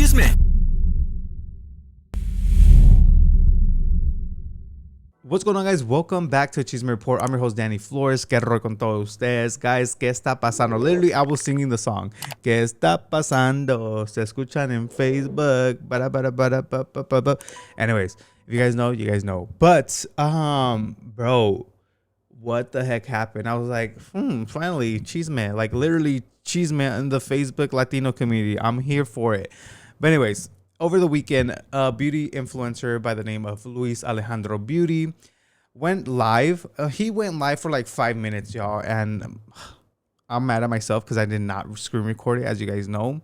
chisme. What's going on, guys? Welcome back to Chisme Report. I'm your host, Danny Flores. Que rollo con todos ustedes. Guys, ¿qué está pasando? Literally, I was singing the song. ¿Qué está pasando? Se escuchan en Facebook. Anyways, if you guys know, you guys know. But, bro, what the heck happened? I was like, finally, Chisme. Like, literally, Chisme in the Facebook Latino community. I'm here for it. But anyways, over the weekend, a beauty influencer by the name of Luis Alejandro Beauty went live. He went live for like 5 minutes, y'all. And I'm mad at myself because I did not screen record it, as you guys know.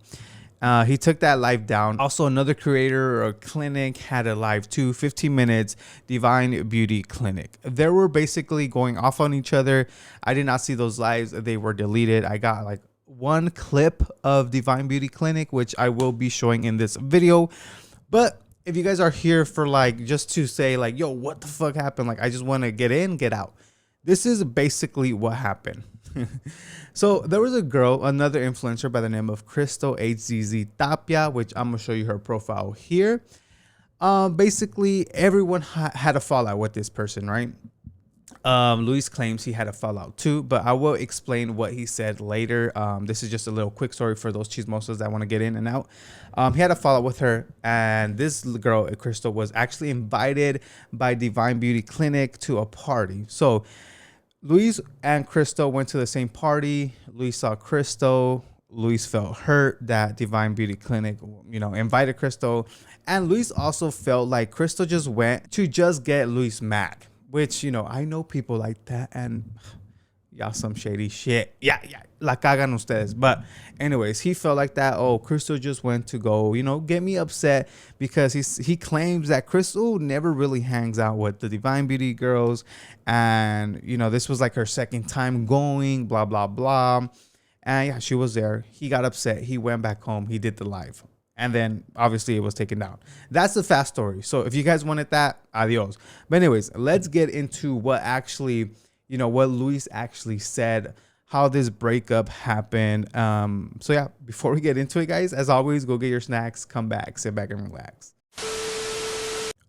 He took that live down. Also, another creator or clinic had a live too, 15 minutes, Divine Beauty Clinic. They were basically going off on each other. I did not see those lives. They were deleted. I got like one clip of Divine Beauty Clinic, which I will be showing in this video. But if you guys are here for like just to say like, yo, what the fuck happened? Like, I just want to get in, get out. This is basically what happened. So there was a girl, another influencer by the name of Crystal HZZ Tapia, which I'm gonna show you her profile here. Basically everyone had a fallout with this person, right? Luis claims he had a fallout too, but I will explain what he said later. This is just a little quick story for those chismosos that want to get in and out. He had a fallout with her, and this girl, Crystal, was actually invited by Divine Beauty Clinic to a party. So Luis and Crystal went to the same party. Luis saw Crystal. Luis felt hurt that Divine Beauty Clinic, invited Crystal. And Luis also felt like Crystal just went to just get Luis mad. Which, I know people like that, and y'all some shady shit. Yeah, la cagan ustedes. But anyways, he felt like that. Oh, Crystal just went to go, get me upset because he claims that Crystal never really hangs out with the Divine Beauty girls. And, this was like her second time going, blah, blah, blah. And yeah, she was there. He got upset. He went back home. He did the live. And then obviously it was taken down. That's the fast story. So if you guys wanted that, adios. But anyways, let's get into what actually, what Luis actually said, how this breakup happened. So yeah, before we get into it, guys, as always, go get your snacks, come back, sit back and relax.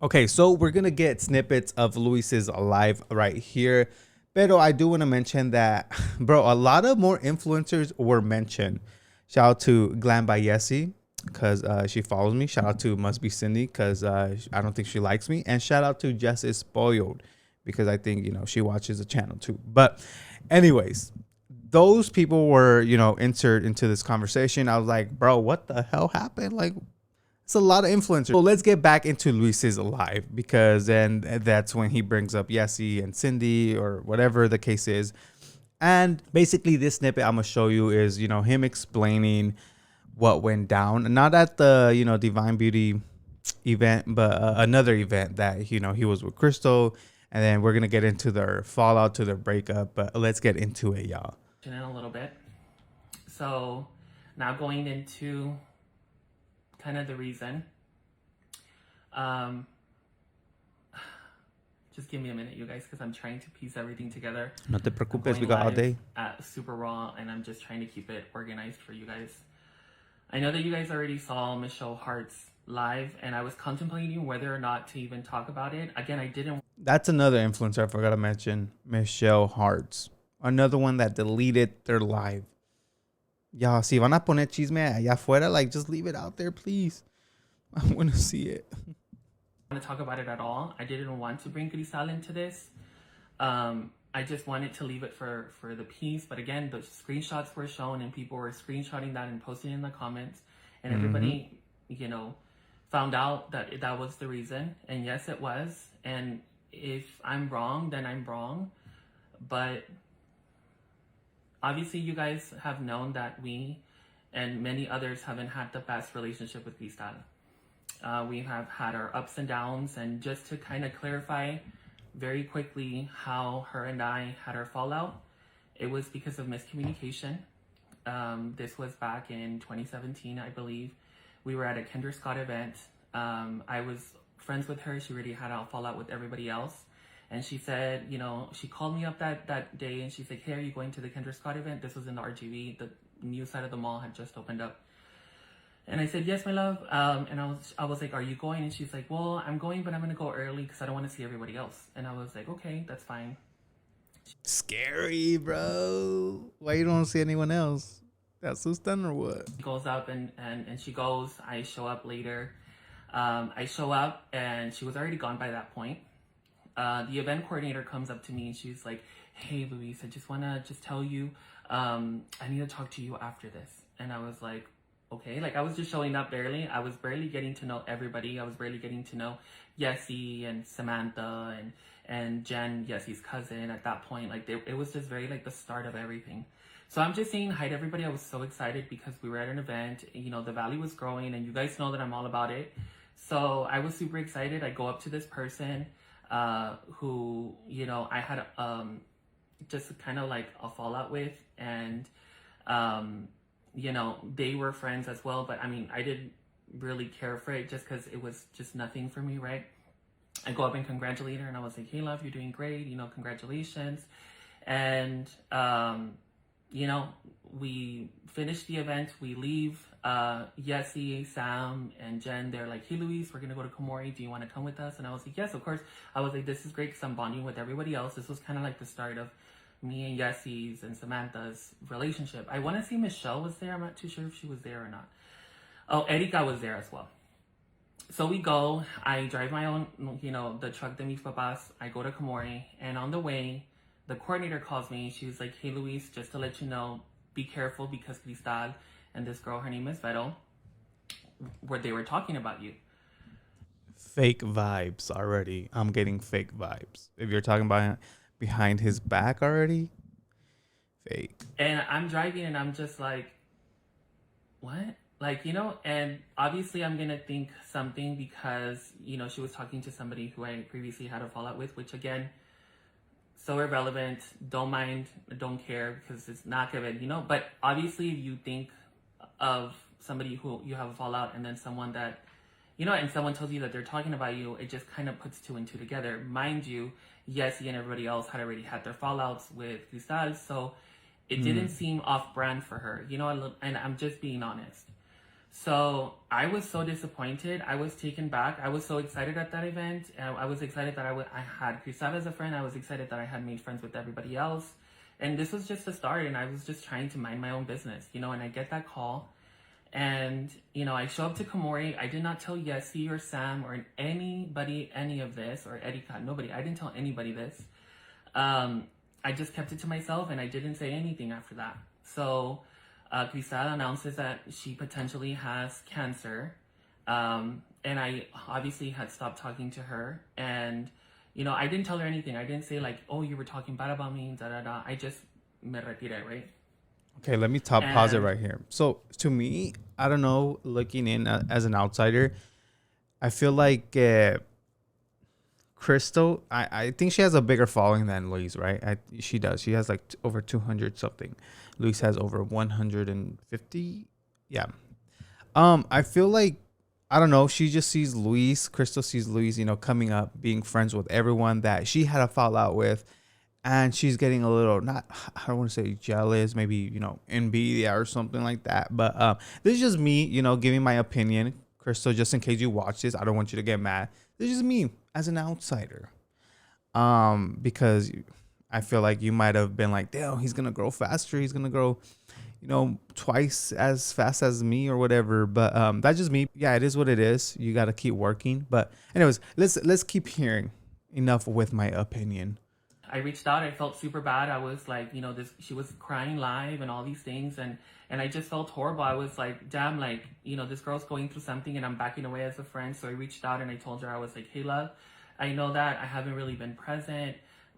Okay, so we're going to get snippets of Luis's live right here. Pero I do want to mention that, bro, a lot of more influencers were mentioned. Shout out to Glam by Yessie, because she follows me. Shout out to Must Be Cindy, because I don't think she likes me. And shout out to Jess is Spoiled, because I think, she watches the channel too. But anyways, those people were, inserted into this conversation. I was like, bro, what the hell happened? Like, it's a lot of influencers. So let's get back into Luis's live, because then that's when he brings up Yessie and Cindy or whatever the case is. And basically this snippet I'm going to show you is, him explaining what went down, not at the Divine Beauty event, but another event that he was with Crystal. And then we're gonna get into their fallout, to their breakup, but let's get into it, y'all. In a little bit. So now going into kind of the reason. Just give me a minute, you guys, because I'm trying to piece everything together. No te preocupes, we got all day. Super raw, and I'm just trying to keep it organized for you guys. I know that you guys already saw Michelle Hart's live, and I was contemplating whether or not to even talk about it. Again, I didn't. That's another influencer I forgot to mention, Michelle Hart's. Another one that deleted their live. Y'all, si van a poner chisme allá afuera, like, just leave it out there, please. I want to see it. I want to talk about it at all. I didn't want to bring Cristal into this. I just wanted to leave it for the piece. But again, the screenshots were shown and people were screenshotting that and posting in the comments. And everybody, found out that that was the reason. And yes, it was. And if I'm wrong, then I'm wrong. But obviously you guys have known that we and many others haven't had the best relationship with Cristal. We have had our ups and downs. And just to kind of clarify very quickly how her and I had our fallout, it was because of miscommunication. This was back in 2017, I believe. We were at a Kendra Scott event. I was friends with her. She already had a fallout with everybody else. And she said, you know, she called me up that day and she's like, hey, are you going to the Kendra Scott event? This was in the RGV. The new side of the mall had just opened up. And I said, yes, my love. And I was like, are you going? And she's like, well, I'm going, but I'm going to go early because I don't want to see everybody else. And I was like, okay, that's fine. Scary, bro. Why you don't see anyone else? That's so stunned or what? She goes up and she goes. I show up later. I show up and she was already gone by that point. The event coordinator comes up to me and she's like, hey, Luis, I just want to just tell you, I need to talk to you after this. And I was like, okay. Like, I was just showing up barely. I was barely getting to know everybody. I was barely getting to know Yessie and Samantha and Jen, Yessie's cousin at that point. Like, it was just very, like, the start of everything. So I'm just saying hi to everybody. I was so excited because we were at an event. You know, the valley was growing, and you guys know that I'm all about it. So I was super excited. I go up to this person who, you know, I had just kind of like a fallout with, and you know, they were friends as well, but I mean, I didn't really care for it just because it was just nothing for me, right? I go up and congratulate her, and I was like, hey, love, you're doing great, you know, congratulations. And you know, we finish the event, we leave. Yessie, Sam, and Jen, they're like, hey, Luis, we're gonna go to Komori. Do you want to come with us? And I was like, yes, of course. I was like, this is great because I'm bonding with everybody else. This was kind of like the start of me and Yessie's and Samantha's relationship. I want to say Michelle was there. I'm not too sure if she was there or not. Oh, Erika was there as well. So we go. I drive my own, you know, the truck de mis papás. I go to Komori, and on the way, the coordinator calls me. She was like, hey, Luis, just to let you know, be careful because Cristal and this girl, her name is Vero, where they were talking about you. Fake vibes already. I'm getting fake vibes. If you're talking about behind his back already, fake. And I'm driving and I'm just like, what? Like, you know, and obviously I'm going to think something because, you know, she was talking to somebody who I previously had a fallout with, which again, so irrelevant. Don't mind, don't care because it's not gonna, you know, but obviously if you think of somebody who you have a fallout and then someone that, you know, and someone tells you that they're talking about you, it just kind of puts two and two together. Mind you, Yessie and everybody else had already had their fallouts with Cristal, so it didn't seem off-brand for her, you know, and I'm just being honest. So I was so disappointed. I was taken back. I was so excited at that event. I was excited that I had Cristal as a friend. I was excited that I had made friends with everybody else. And this was just the start, and I was just trying to mind my own business, you know, and I get that call. And, you know, I show up to Komori. I did not tell Yessie or Sam or anybody any of this, or Erika, nobody. I didn't tell anybody this. I just kept it to myself, and I didn't say anything after that. So Cristal announces that she potentially has cancer. And I obviously had stopped talking to her. And, you know, I didn't tell her anything. I didn't say like, oh, you were talking bad about me, da da da. I just me retiré, right? Okay, let me pause it right here. So to me, I don't know, looking in as an outsider, I feel like Crystal, I think she has a bigger following than Luis, right? She does. She has like over 200 something. Luis has over 150. Yeah. I feel like, I don't know, she just sees Luis, Crystal sees Luis, you know, coming up, being friends with everyone that she had a fallout with. And she's getting a little, not, I don't want to say jealous, maybe, you know, envidia or something like that. But this is just me, you know, giving my opinion. Crystal, just in case you watch this, I don't want you to get mad. This is just me as an outsider. Because I feel like you might have been like, damn, he's going to grow faster. He's going to grow, you know, twice as fast as me or whatever. But that's just me. Yeah, it is what it is. You got to keep working. But anyways, let's keep hearing. Enough with my opinion. I reached out. I felt super bad. I was like, you know, this. She was crying live and all these things, and I just felt horrible. I was like, damn, like, you know, this girl's going through something, and I'm backing away as a friend. So I reached out and I told her, I was like, hey, love, I know that I haven't really been present,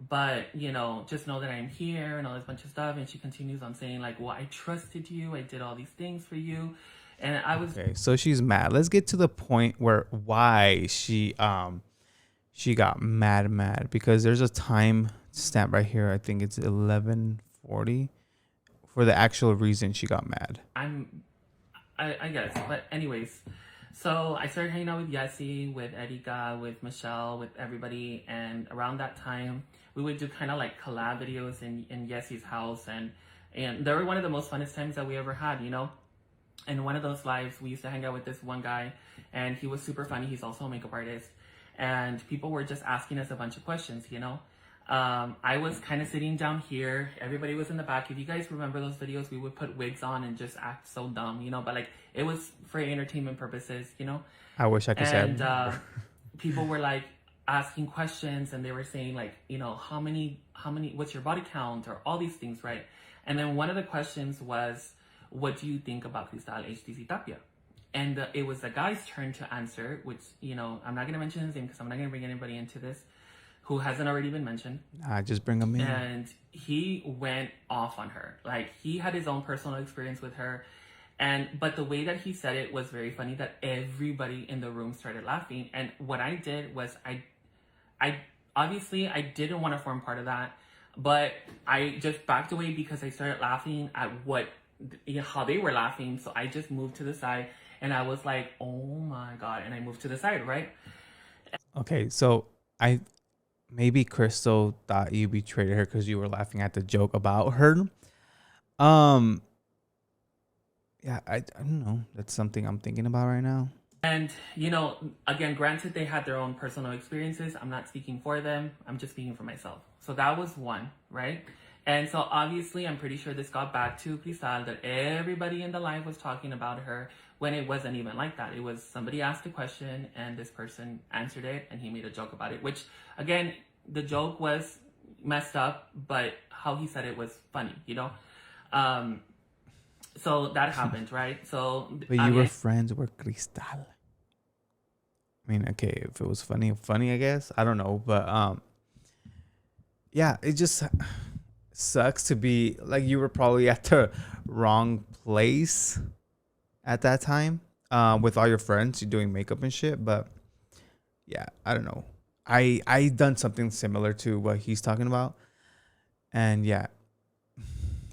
but you know, just know that I'm here and all this bunch of stuff. And she continues on saying like, well, I trusted you. I did all these things for you, and I was okay. So she's mad. Let's get to the point where why she got mad because there's a time stamp right here. I think it's 11:40 for the actual reason she got mad. I guess, but anyways, so I started hanging out with Yessie, with Erika, with Michelle, with everybody, and around that time we would do kind of like collab videos in Yessie's house, and they were one of the most funnest times that we ever had, you know. in one of those lives, we used to hang out with this one guy, and he was super funny. He's also a makeup artist, and people were just asking us a bunch of questions. I was kind of sitting down here. Everybody was in the back. If you guys remember those videos, we would put wigs on and just act so dumb, but like it was for entertainment purposes. I wish I could say. And people were like asking questions, and they were saying like, how many, what's your body count, or all these things, right? And then one of the questions was, what do you think about Cristal HTC Tapia? And it was the guy's turn to answer, which, I'm not going to mention his name because I'm not going to bring anybody into this who hasn't already been mentioned. I just bring him in. And he went off on her. Like, he had his own personal experience with her. But the way that he said it was very funny, that everybody in the room started laughing. And what I did was I obviously I didn't want to form part of that, but I just backed away because I started laughing at how they were laughing. So I just moved to the side, and I was like, oh my God. And I moved to the side, right? Okay, so maybe Crystal thought you betrayed her because you were laughing at the joke about her. Yeah, I don't know. That's something I'm thinking about right now. And, again, granted, they had their own personal experiences. I'm not speaking for them. I'm just speaking for myself. So that was one, right? And so obviously, I'm pretty sure this got back to Cristal, that everybody in the live was talking about her, when it wasn't even like that. It was somebody asked a question and this person answered it, and he made a joke about it, which, again, the joke was messed up, but how he said it was funny, So that happened, right? So, but you were friends with Cristal. I mean, okay, if it was funny, I guess. I don't know, but yeah, it just sucks to be like, you were probably at the wrong place at that time, with all your friends, you're doing makeup and shit. But yeah, I don't know. I done something similar to what he's talking about, and yeah.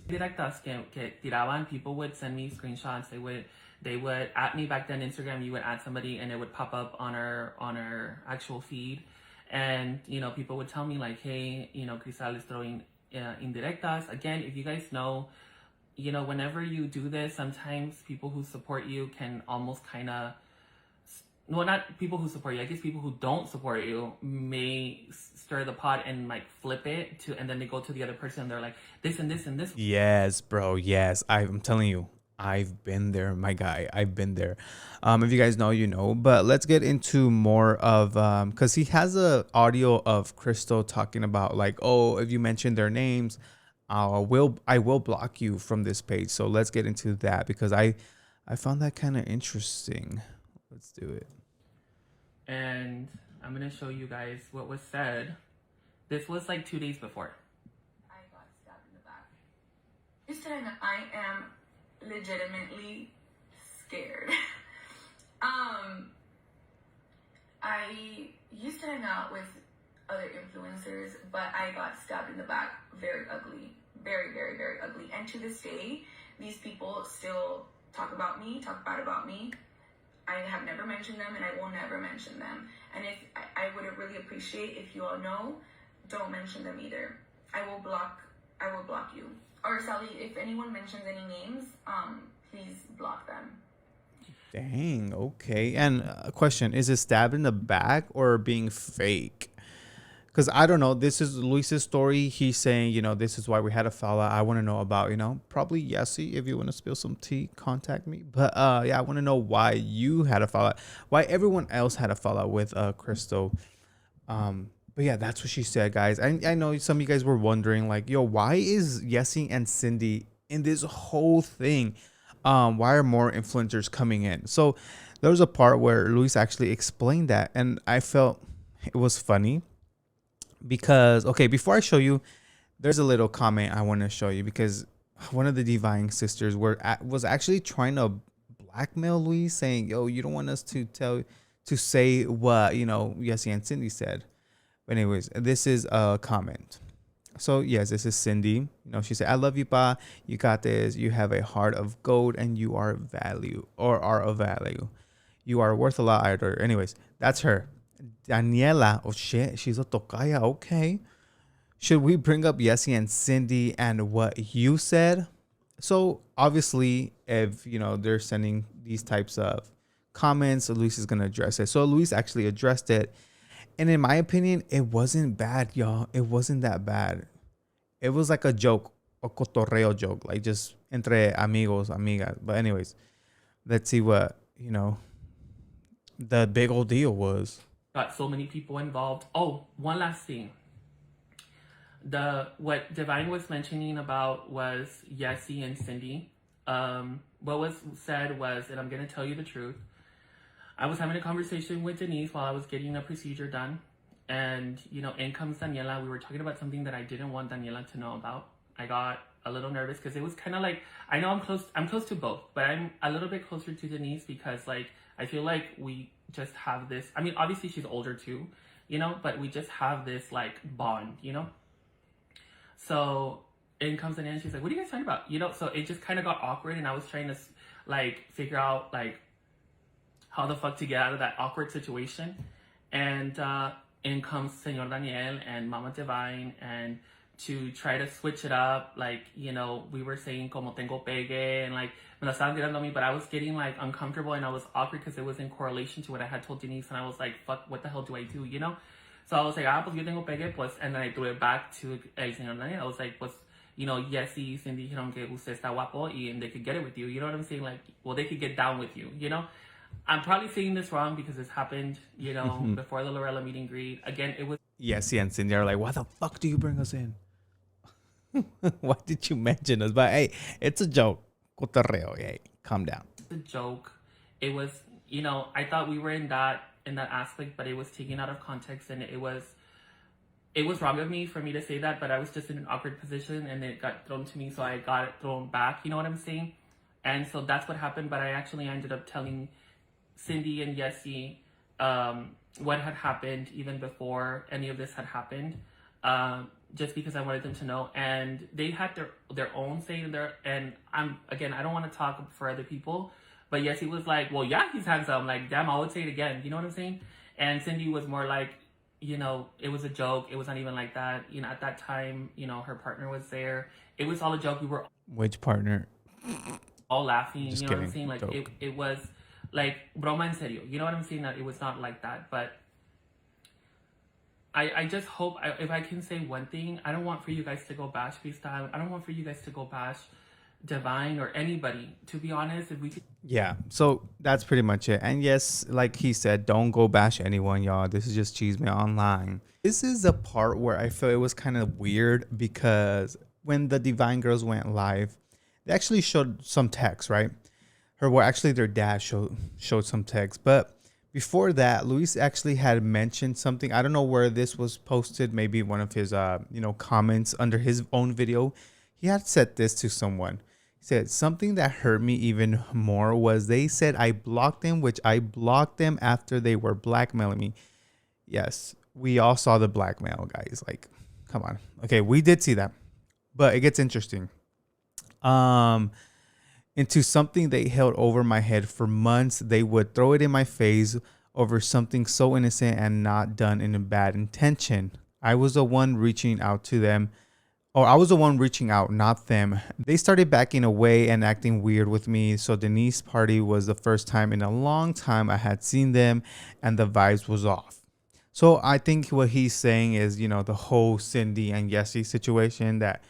Directas que tiraban, people would send me screenshots. They would at me back then. Instagram, you would add somebody and it would pop up on our actual feed, and people would tell me like, hey, Cristal is throwing indirectas. Again, if you guys know, whenever you do this, sometimes people who support you can almost kind of, well, not people who support you, I guess people who don't support you may stir the pot and like flip it and then they go to the other person and they're like, this and this and this. Yes, bro. Yes. I'm telling you, I've been there, my guy. I've been there. If you guys know, you know, but let's get into more of, cause he has a audio of Crystal talking about like, oh, if you mention their names, I will block you from this page. So let's get into that, because I found that kind of interesting. Let's do it. And I'm going to show you guys what was said. This was like 2 days before. I got stabbed in the back. This time I am legitimately scared. I used to hang out with other influencers, but I got stabbed in the back very ugly. Very, very, very ugly. And to this day, these people still talk bad about me. I have never mentioned them, and I will never mention them. And if I would really appreciate if you all know, don't mention them either. I will block you. Or Sally, if anyone mentions any names, please block them. Dang. Okay. And a question: is it stabbed in the back or being fake? Because I don't know. This is Luis's story. He's saying, this is why we had a fallout. I want to know about, probably Yessie. If you want to spill some tea, contact me. But yeah, I want to know why you had a fallout. Why everyone else had a fallout with Crystal. But yeah, that's what she said, guys. I know some of you guys were wondering, like, yo, why is Yessie and Cindy in this whole thing? Why are more influencers coming in? So there was a part where Luis actually explained that, and I felt it was funny. Because, okay, before I show you, there's a little comment I want to show you, because one of the Divine sisters was actually trying to blackmail Luis, saying, yo, you don't want us to say what, Yessie and Cindy said. But anyways, this is a comment. So yes, this is Cindy. She said, I love you, Pa. You got this. You have a heart of gold and you are of value. You are worth a lot, either. Anyways, that's her. Daniela, oh shit, she's a tocaya. Okay. Should we bring up Yessie and Cindy and what you said? So obviously, if they're sending these types of comments, Luis is gonna address it. So Luis actually addressed it, and in my opinion, it wasn't bad, y'all. It wasn't that bad. It was like a joke, a cotorreo joke, like just entre amigos, amigas. But anyways, let's see what the big old deal was. Got so many people involved. Oh, one last thing. What Divine was mentioning about was Yessie and Cindy. What was said was, and I'm gonna tell you the truth. I was having a conversation with Denise while I was getting a procedure done, and in comes Daniela. We were talking about something that I didn't want Daniela to know about. I got a little nervous because it was kind of like, I know I'm close to both, but I'm a little bit closer to Denise because like I feel like we just have this. I mean, obviously she's older too, but we just have this like bond. So in comes Daniela, and she's like, "What are you guys talking about?" So it just kind of got awkward, and I was trying to like figure out like how the fuck to get out of that awkward situation. And in comes Senor Daniel and Mama Divine, and to try to switch it up, like, we were saying como tengo pegue, and like me la estaban tirando a mí, but I was getting like uncomfortable, and I was awkward because it was in correlation to what I had told Denise, and I was like, fuck, what the hell do I do, So I was like, pues yo tengo pegue, pues, and then I threw it back to El Señor Daniel. I was like, pues, Yesy, Cindy dijeron que usted está guapo, and they could get it with you, you know what I'm saying? Like, well, they could get down with you, I'm probably saying this wrong because this happened, before the Lorella meet and greet. Again, it was Yessie and Cindy are like, "Why the fuck do you bring us in? Why did you mention us?" But hey, it's a joke. Cotorreo, hey, calm down. a joke. It was, I thought we were in that aspect, but it was taken out of context, and it was wrong of me for me to say that, but I was just in an awkward position, and it got thrown to me, so I got it thrown back. You know what I'm saying? And so that's what happened. But I actually ended up telling Cindy and Yessie what had happened even before any of this had happened, just because I wanted them to know. And they had their own say in there. And I don't want to talk for other people, but Yessie was like, well, yeah, he's handsome. Like, damn, I would say it again. You know what I'm saying? And Cindy was more like, it was a joke. It was not even like that. At that time, her partner was there. It was all a joke. We were Which partner? all laughing. Just you know kidding. What I'm saying? Like, it was like broma en serio. You know what I'm saying? That it was not like that. But I just hope, if I can say one thing, I don't want for you guys to go bash Freestyle. I don't want for you guys to go bash Divine or anybody. To be honest, if we could. Yeah, so that's pretty much it. And yes, like he said, don't go bash anyone, y'all. This is just Cheeseman Online. This is the part where I feel it was kind of weird, because when the Divine Girls went live, they actually showed some text, right? Actually their dad showed some text. But before that, Luis actually had mentioned something. I don't know where this was posted. Maybe one of his comments under his own video. He had said this to someone. He said, something that hurt me even more was they said I blocked them, which I blocked them after they were blackmailing me. Yes, we all saw the blackmail, guys. Like, come on. Okay, we did see that. But it gets interesting. Into something they held over my head for months. They would throw it in my face over something so innocent and not done in a bad intention. I was the one reaching out to them. Or I was the one reaching out, not them. They started backing away and acting weird with me. So Denise's party was the first time in a long time I had seen them, and the vibes was off. So I think what he's saying is, the whole Cindy and Yessie situation, that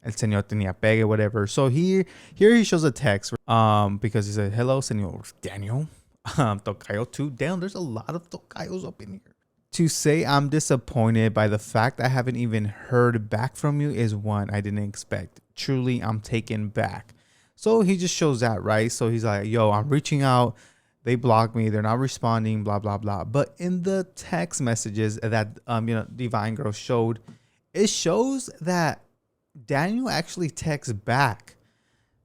el señor tenía pegue, whatever. So here he shows a text, because he said, hello, señor Daniel. Tocayo too. Damn, there's a lot of tocayos up in here. To say I'm disappointed by the fact I haven't even heard back from you is one I didn't expect. Truly, I'm taken back. So he just shows that, right? So he's like, yo, I'm reaching out. They blocked me. They're not responding, blah, blah, blah. But in the text messages that, Divine Girl showed, it shows that Daniel actually texts back.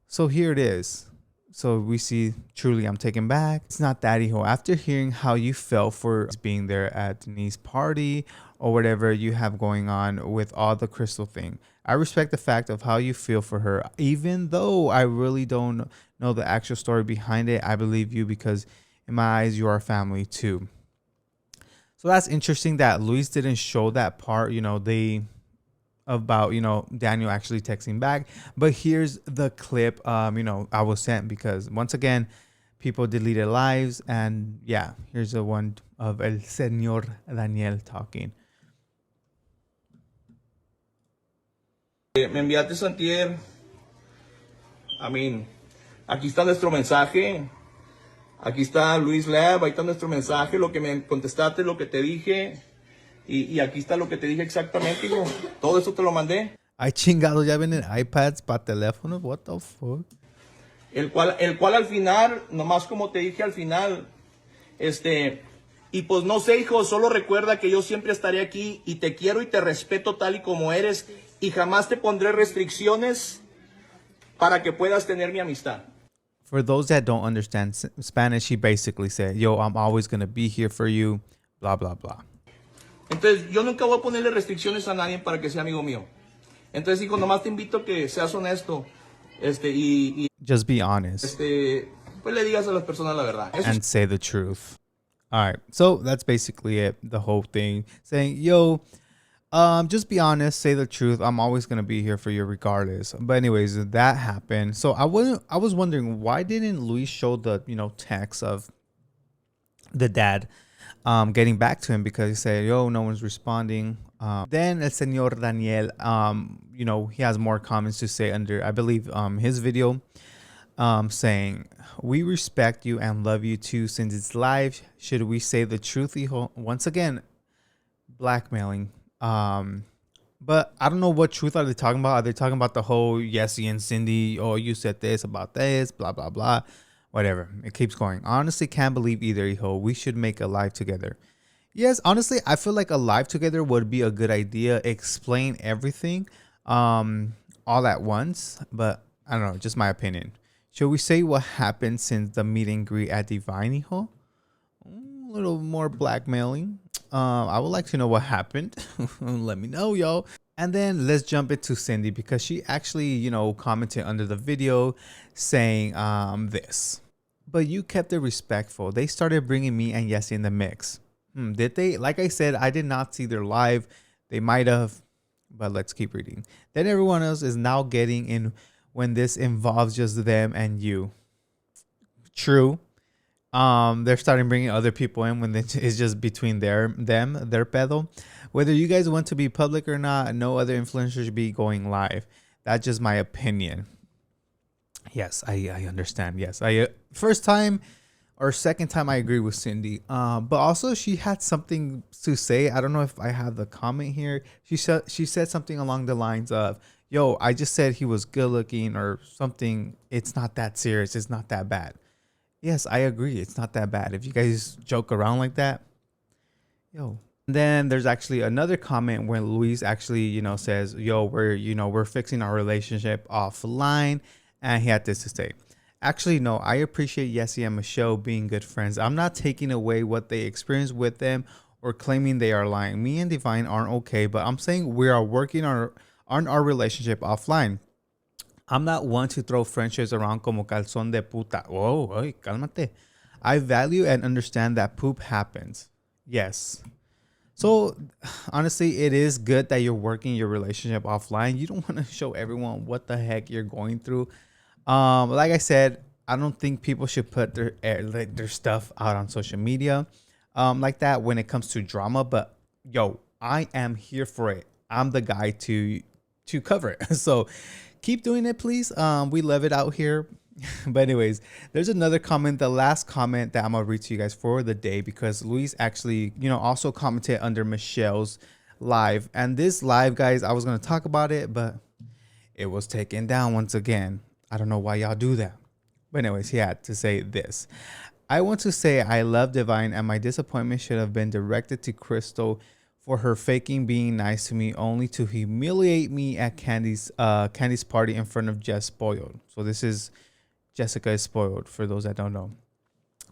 So here it is. So we see, truly, I'm taken back. It's not that, hijo. After hearing how you felt for being there at Denise's party or whatever you have going on with all the crystal thing, I respect the fact of how you feel for her. Even though I really don't know the actual story behind it, I believe you because in my eyes, you are family too. So that's interesting that Luis didn't show that part. about, you know, Daniel actually texting back. But here's the clip, you know, I was sent because once again, people deleted lives. And yeah, here's the one of El Señor Daniel talking. Me enviaste Santier. I mean, aquí está nuestro mensaje. Aquí está Luis Lab, ahí está nuestro mensaje, lo que me contestaste, lo que te dije. Y aquí está lo que te dije exactamente, hijo. Todo eso te lo mandé. Ay, chingado, ya vienen iPads para teléfonos. What the fuck? El cual al final, nomás como te dije al final, y pues no sé, hijo, solo recuerda que yo siempre estaré aquí y te quiero y te respeto tal y como eres y jamás te pondré restricciones para que puedas tener mi amistad. For those that don't understand Spanish, he basically said, yo, I'm always going to be here for you, blah, blah, blah. Entonces, yo nunca voy a ponerle restricciones a nadie para que sea amigo mío. Entonces, hijo, nomás te invito a que seas honesto, y just be honest. Pues le digas a las personas la verdad. And say the truth. All right. So that's basically it. The whole thing saying, yo, just be honest, say the truth. I'm always going to be here for you regardless. But anyways, that happened. So I was wondering, why didn't Luis show the, you know, text of the dad getting back to him, because he said, yo, no one's responding. Then El Señor Daniel, you know, he has more comments to say under, I believe, his video, saying, we respect you and love you too. Since it's live, should we say the truth, hijo? Once again, blackmailing. But I don't know what truth are they talking about. Are they talking about the whole Yessie and Cindy? Oh, you said this about this, blah, blah, blah. Whatever. It keeps going. Honestly, can't believe either, hijo. We should make a live together. Yes, honestly, I feel like a live together would be a good idea. Explain everything all at once. But I don't know, just my opinion. Should we say what happened since the meet and greet at Divine, hijo? A little more blackmailing. I would like to know what happened. Let me know, yo. And then let's jump into Cindy, because she actually, you know, commented under the video saying this. But you kept it respectful. They started bringing me and Yessie in the mix. Did they? Like I said, I did not see their live. They might have, but let's keep reading. Then everyone else is now getting in when this involves just them and you. True. They're starting bringing other people in when it's just between their pedo. Whether you guys want to be public or not, no other influencers should be going live. That's just my opinion. Yes, I understand. Yes, first time or second time I agree with Cindy. But also she had something to say. I don't know if I have the comment here. She said something along the lines of, yo, I just said he was good looking or something. It's not that serious. It's not that bad. Yes, I agree. It's not that bad. If you guys joke around like that, yo. And then there's actually another comment where Luis actually, you know, says, yo, we're fixing our relationship offline. And he had this to say. Actually, no, I appreciate Yessie and Michelle being good friends. I'm not taking away what they experienced with them or claiming they are lying. Me and Divine aren't okay, but I'm saying we are working on our relationship offline. I'm not one to throw friendships around como calzón de puta. Whoa, oy, cálmate. I value and understand that poop happens. Yes. So honestly, it is good that you're working your relationship offline. You don't want to show everyone what the heck you're going through. Like I said, I don't think people should put their stuff out on social media like that when it comes to drama. But yo, I am here for it. I'm the guy to cover it. So keep doing it, please. We love it out here. But anyways, there's another comment, the last comment that I'm gonna read to you guys for the day, because Luis actually, you know, also commented under Michelle's live. And this live, guys, I was gonna talk about it, but it was taken down once again. I don't know why y'all do that. But anyways, he had to say this. I want to say I love Divine, and my disappointment should have been directed to Crystal for her faking being nice to me only to humiliate me at Candy's party in front of Jess Spoiled. So this is Jessica is spoiled, for those that don't know.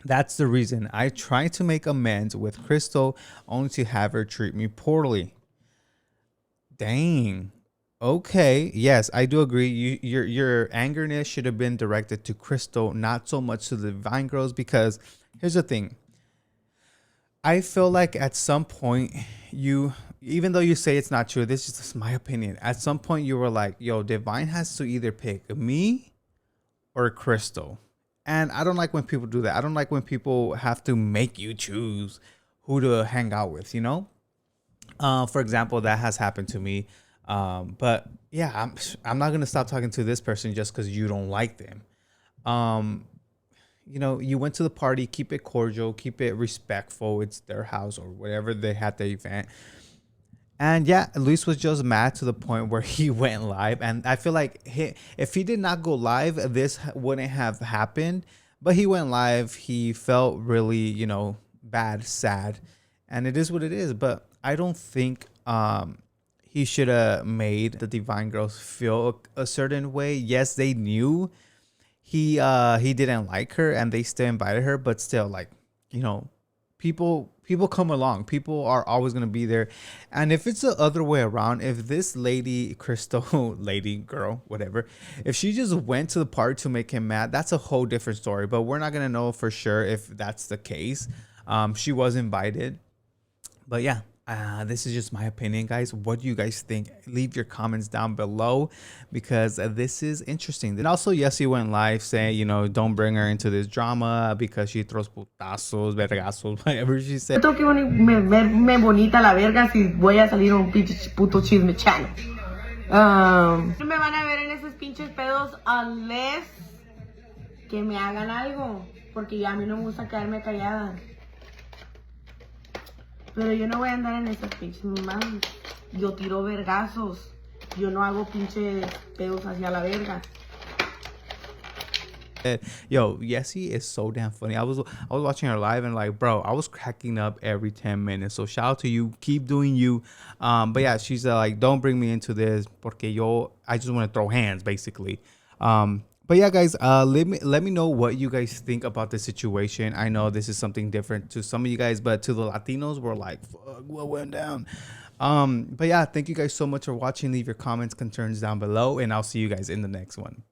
That's the reason I tried to make amends with Crystal only to have her treat me poorly. Dang. Okay. Yes, I do agree. Your angerness should have been directed to Crystal, not so much to the Vine Girls, because here's the thing. I feel like at some point you even though you say it's not true, this is just my opinion. At some point, you were like, yo, Divine has to either pick me or Crystal. And I don't like when people do that. I don't like when people have to make you choose who to hang out with, you know? For example, that has happened to me. But yeah, I'm not going to stop talking to this person just because you don't like them. You know, you went to the party, keep it cordial, keep it respectful. It's their house or whatever they had the event. And yeah, Luis was just mad to the point where he went live. And I feel like if he did not go live, this wouldn't have happened. But he went live. He felt really, you know, bad, sad. And it is what it is. But I don't think he should have made the Divine Girls feel a certain way. Yes, they knew he didn't like her and they still invited her. But still, like, you know, people come along. People are always going to be there. And if it's the other way around, if this lady, Crystal, lady, girl, whatever, if she just went to the party to make him mad, that's a whole different story. But we're not going to know for sure if that's the case. She was invited. But yeah, this is just my opinion, guys. What do you guys think? Leave your comments down below because this is interesting. And also, Yessie went live saying, you know, don't bring her into this drama because she throws putazos, vergazos, whatever she said. Tengo que verme bonita la verga si voy a salir a un pinche puto chisme channel. No me van a ver en esos pinches pedos unless que me hagan algo, porque ya a mí no me gusta quedarme callada. Pero yo no voy a andar en esas pinches mamadas. Yo tiro vergazos. Yo no hago pinches pedos hacia la verga. Yo, Yessie is so damn funny. I was watching her live and like, bro, I was cracking up every 10 minutes. So shout out to you. Keep doing you. But yeah, she's like, don't bring me into this porque I just want to throw hands, basically. But yeah, guys, let me know what you guys think about this situation. I know this is something different to some of you guys, but to the Latinos, we're like, fuck, what went down? But yeah, thank you guys so much for watching. Leave your comments, concerns down below, and I'll see you guys in the next one.